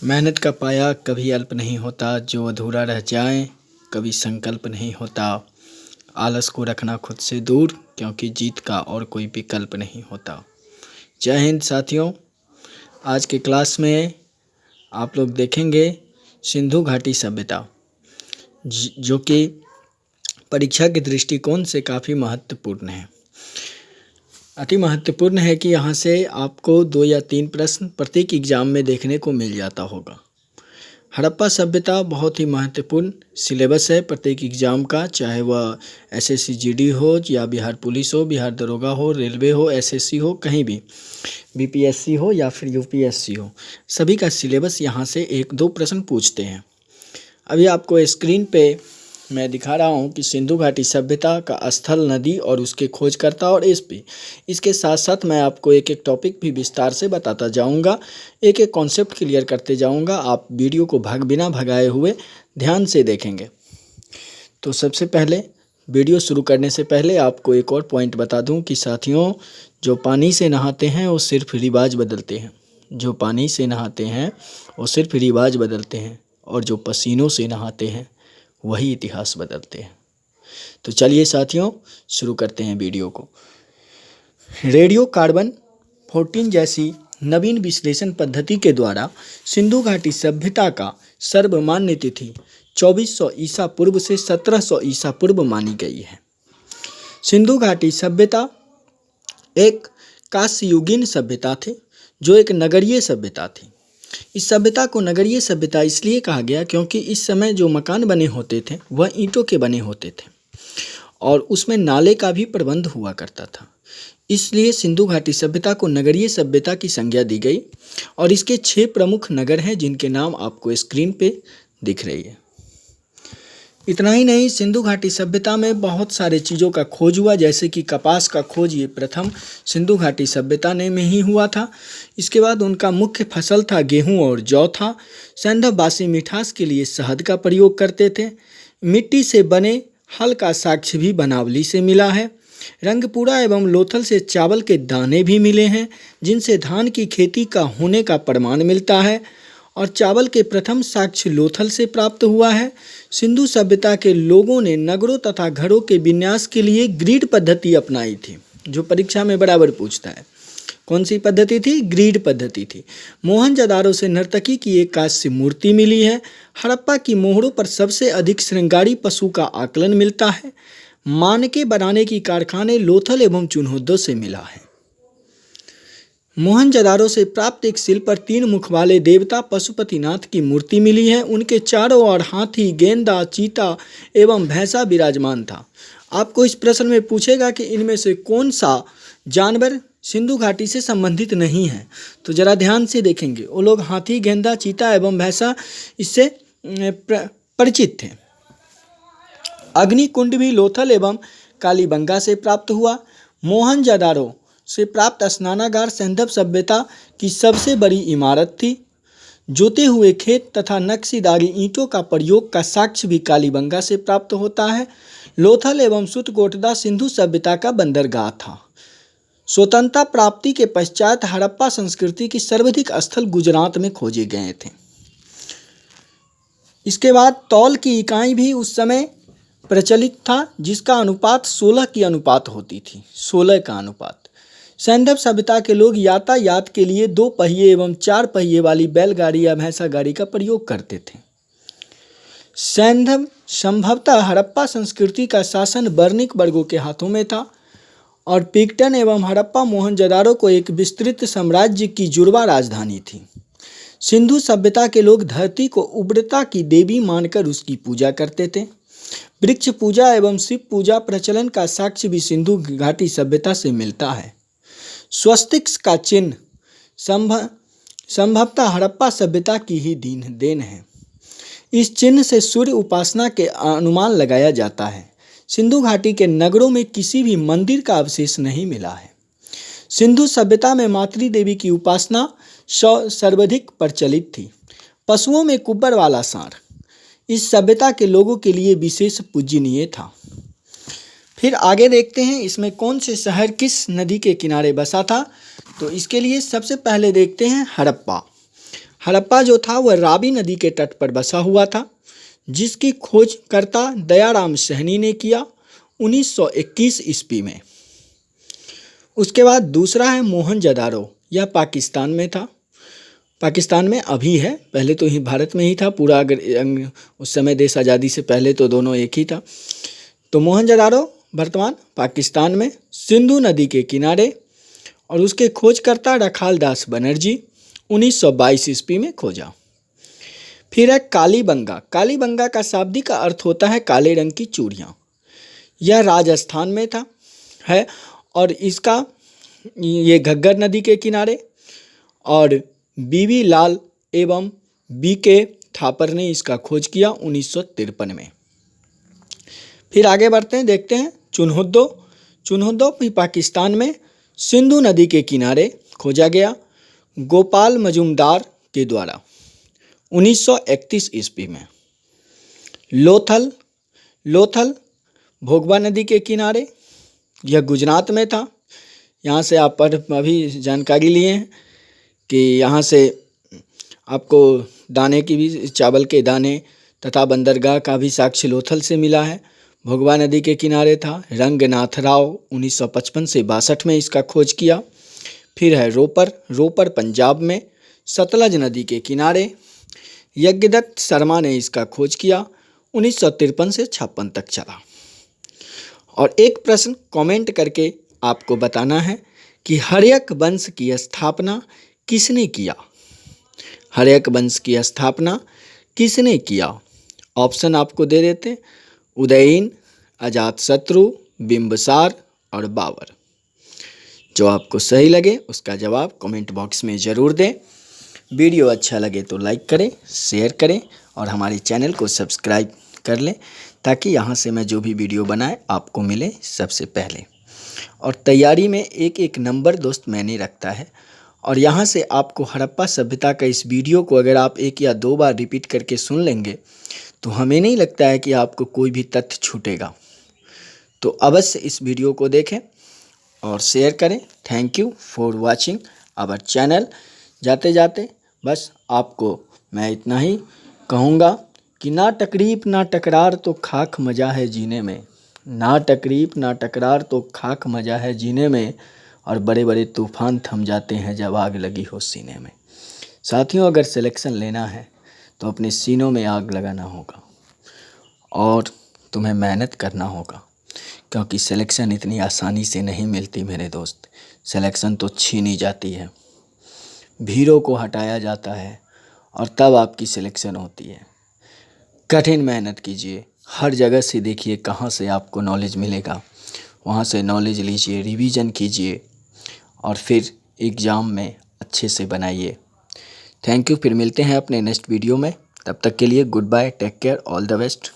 मेहनत का पाया कभी अल्प नहीं होता, जो अधूरा रह जाए कभी संकल्प नहीं होता। आलस को रखना खुद से दूर, क्योंकि जीत का और कोई विकल्प नहीं होता। जय हिंद साथियों। आज के क्लास में आप लोग देखेंगे सिंधु घाटी सभ्यता, जो कि परीक्षा के दृष्टिकोण से काफ़ी महत्वपूर्ण है। अति महत्वपूर्ण है कि यहाँ से आपको 2 या 3 प्रश्न प्रत्येक एग्जाम में देखने को मिल जाता होगा। हड़प्पा सभ्यता बहुत ही महत्वपूर्ण सिलेबस है प्रत्येक एग्जाम का, चाहे वह एसएससी जीडी हो या बिहार पुलिस हो, बिहार दरोगा हो, रेलवे हो, एसएससी हो, कहीं भी बीपीएससी हो या फिर यूपीएससी हो, सभी का सिलेबस यहाँ से 1-2 प्रश्न पूछते हैं। अभी आपको स्क्रीन पे मैं दिखा रहा हूँ कि सिंधु घाटी सभ्यता का स्थल, नदी और उसके खोजकर्ता और एसपी। इसके साथ साथ मैं आपको एक एक टॉपिक भी विस्तार से बताता जाऊँगा, एक एक कॉन्सेप्ट क्लियर करते जाऊँगा। आप वीडियो को बिना भगाए हुए ध्यान से देखेंगे। तो सबसे पहले वीडियो शुरू करने से पहले आपको एक और पॉइंट बता दूं कि साथियों, जो पानी से नहाते हैं वो सिर्फ रिवाज बदलते हैं। जो पानी से नहाते हैं वो सिर्फ रिवाज बदलते हैं, और जो पसीनों से नहाते हैं वही इतिहास बदलते हैं। तो चलिए साथियों, शुरू करते हैं वीडियो को। रेडियो कार्बन 14 जैसी नवीन विश्लेषण पद्धति के द्वारा सिंधु घाटी सभ्यता का सर्वमान्य तिथि 2400 ईसा पूर्व से 1700 ईसा पूर्व मानी गई है। सिंधु घाटी सभ्यता एक कांस्ययुगीन सभ्यता थी, जो एक नगरीय सभ्यता थी। इस सभ्यता को नगरीय सभ्यता इसलिए कहा गया क्योंकि इस समय जो मकान बने होते थे वह ईंटों के बने होते थे, और उसमें नाले का भी प्रबंध हुआ करता था। इसलिए सिंधु घाटी सभ्यता को नगरीय सभ्यता की संज्ञा दी गई, और इसके 6 प्रमुख नगर हैं जिनके नाम आपको स्क्रीन पे दिख रही है। इतना ही नहीं, सिंधु घाटी सभ्यता में बहुत सारे चीज़ों का खोज हुआ, जैसे कि कपास का खोज ये प्रथम सिंधु घाटी सभ्यता ने में ही हुआ था। इसके बाद उनका मुख्य फसल था गेहूं और जौ था। सैंधववासी मिठास के लिए शहद का प्रयोग करते थे। मिट्टी से बने हल का साक्ष्य भी बनावली से मिला है। रंगपुरा एवं लोथल से चावल के दाने भी मिले हैं, जिनसे धान की खेती का होने का प्रमाण मिलता है, और चावल के प्रथम साक्ष्य लोथल से प्राप्त हुआ है। सिंधु सभ्यता के लोगों ने नगरों तथा घरों के विन्यास के लिए ग्रिड पद्धति अपनाई थी, जो परीक्षा में बराबर पूछता है। कौन सी पद्धति थी? ग्रिड पद्धति थी। मोहनजोदारो से नर्तकी की एक कांस्य मूर्ति मिली है। हड़प्पा की मोहरों पर सबसे अधिक श्रृंगारी पशु का आकलन मिलता है। मानके बनाने की कारखाने लोथल एवं चुनहोदो से मिला है। मोहनजोदारो से प्राप्त एक शिल्प पर 3 मुख वाले देवता पशुपतिनाथ की मूर्ति मिली है। उनके चारों ओर हाथी, गेंदा, चीता एवं भैंसा विराजमान था। आपको इस प्रश्न में पूछेगा कि इनमें से कौन सा जानवर सिंधु घाटी से संबंधित नहीं है, तो जरा ध्यान से देखेंगे। वो लोग हाथी, गेंदा, चीता एवं भैंसा इससे परिचित थे। अग्निकुंड भी लोथल एवं कालीबंगा से प्राप्त हुआ। मोहनजोदारो से प्राप्त स्नानागार सैंधव सभ्यता की सबसे बड़ी इमारत थी। जोते हुए खेत तथा नक्शीदारी ईंटों का प्रयोग का साक्ष्य भी कालीबंगा से प्राप्त होता है। लोथल एवं सुतकोटदा सिंधु सभ्यता का बंदरगाह था। स्वतंत्रता प्राप्ति के पश्चात हड़प्पा संस्कृति की सर्वाधिक स्थल गुजरात में खोजे गए थे। इसके बाद तौल की इकाई भी उस समय प्रचलित था, जिसका अनुपात 16 की अनुपात होती थी, 16 का अनुपात। सैंधव सभ्यता के लोग यातायात के लिए 2 पहिए एवं 4 पहिए वाली बैलगाड़ी या भैंसा गाड़ी का प्रयोग करते थे। सैंधव संभवतः हड़प्पा संस्कृति का शासन वर्णिक वर्गों के हाथों में था, और पिक्टन एवं हड़प्पा मोहनजोदारो को एक विस्तृत साम्राज्य की जुड़वा राजधानी थी। सिंधु सभ्यता के लोग धरती को उर्वरता की देवी मानकर उसकी पूजा करते थे। वृक्ष पूजा एवं शिव पूजा प्रचलन का साक्ष्य भी सिंधु घाटी सभ्यता से मिलता है। स्वस्तिक का चिन्ह संभवतः हड़प्पा सभ्यता की ही देन है। इस चिन्ह से सूर्य उपासना के अनुमान लगाया जाता है। सिंधु घाटी के नगरों में किसी भी मंदिर का अवशेष नहीं मिला है। सिंधु सभ्यता में मातृ देवी की उपासना सर्वाधिक प्रचलित थी। पशुओं में कुब्बर वाला सांड इस सभ्यता के लोगों के लिए विशेष पूजनीय था। फिर आगे देखते हैं इसमें कौन से शहर किस नदी के किनारे बसा था। तो इसके लिए सबसे पहले देखते हैं हड़प्पा। हड़प्पा जो था वह रावी नदी के तट पर बसा हुआ था, जिसकी खोजकर्ता दयाराम सहनी ने किया 1921 ईस्वी में। उसके बाद दूसरा है मोहनजोदारो, यह पाकिस्तान में था, पाकिस्तान में अभी है, पहले तो ही भारत में ही था पूरा। अगर उस समय देश आज़ादी से पहले तो दोनों एक ही था। तो मोहनजोदारो वर्तमान पाकिस्तान में, सिंधु नदी के किनारे, और उसके खोजकर्ता रखालदास बनर्जी 1922 ईस्वी में खोजा। फिर है कालीबंगा। कालीबंगा का शाब्दिक अर्थ होता है काले रंग की चूड़ियाँ। यह राजस्थान में था है, और इसका ये घग्गर नदी के किनारे, और बीवी लाल एवं बीके थापर ने इसका खोज किया 1953 में। फिर आगे बढ़ते हैं, देखते हैं चुनहुद्दो। चुनहुद्दो भी पाकिस्तान में सिंधु नदी के किनारे खोजा गया गोपाल मजूमदार के द्वारा 1931 ईस्वी में। लोथल। लोथल भोगवा नदी के किनारे, यह गुजरात में था। यहाँ से आप पर अभी जानकारी लिए हैं कि यहाँ से आपको दाने की भी, चावल के दाने तथा बंदरगाह का भी साक्ष्य लोथल से मिला है। भोगवा नदी के किनारे था। रंगनाथ राव 1955 से 62 में इसका खोज किया। फिर है रोपर। रोपर पंजाब में सतलज नदी के किनारे, यज्ञदत्त शर्मा ने इसका खोज किया 1953 से 56 तक चला। और एक प्रश्न कमेंट करके आपको बताना है कि हर्यक वंश की स्थापना किसने किया। हर्यक वंश की स्थापना किसने किया? ऑप्शन आपको दे देते हैं, उदयन, अजातशत्रु, बिंबिसार और बाबर। जो आपको सही लगे उसका जवाब कमेंट बॉक्स में ज़रूर दें। वीडियो अच्छा लगे तो लाइक करें, शेयर करें और हमारे चैनल को सब्सक्राइब कर लें, ताकि यहाँ से मैं जो भी वीडियो बनाए आपको मिले सबसे पहले। और तैयारी में एक एक नंबर दोस्त मैंने रखता है, और यहाँ से आपको हड़प्पा सभ्यता का इस वीडियो को अगर आप 1 या 2 बार रिपीट करके सुन लेंगे तो हमें नहीं लगता है कि आपको कोई भी तथ्य छूटेगा। तो अवश्य इस वीडियो को देखें और शेयर करें। Thank you for watching our channel. जाते जाते बस आपको मैं इतना ही कहूँगा कि ना तकरीब ना टकरार तो खाक मज़ा है जीने में। ना तकरीब ना टकरार तो खाक मज़ा है जीने में, और बड़े बड़े तूफ़ान थम जाते हैं जब आग लगी हो सीने में। साथियों, अगर सिलेक्शन लेना है तो अपने सीनों में आग लगाना होगा और तुम्हें मेहनत करना होगा, क्योंकि सिलेक्शन इतनी आसानी से नहीं मिलती मेरे दोस्त। सिलेक्शन तो छीनी जाती है, भीड़ों को हटाया जाता है और तब आपकी सिलेक्शन होती है। कठिन मेहनत कीजिए, हर जगह से देखिए कहाँ से आपको नॉलेज मिलेगा, वहाँ से नॉलेज लीजिए, रिवीजन कीजिए और फिर एग्ज़ाम में अच्छे से बनाइए। Thank you. फिर मिलते हैं अपने नेक्स्ट वीडियो में। तब तक के लिए goodbye, take care, all the best.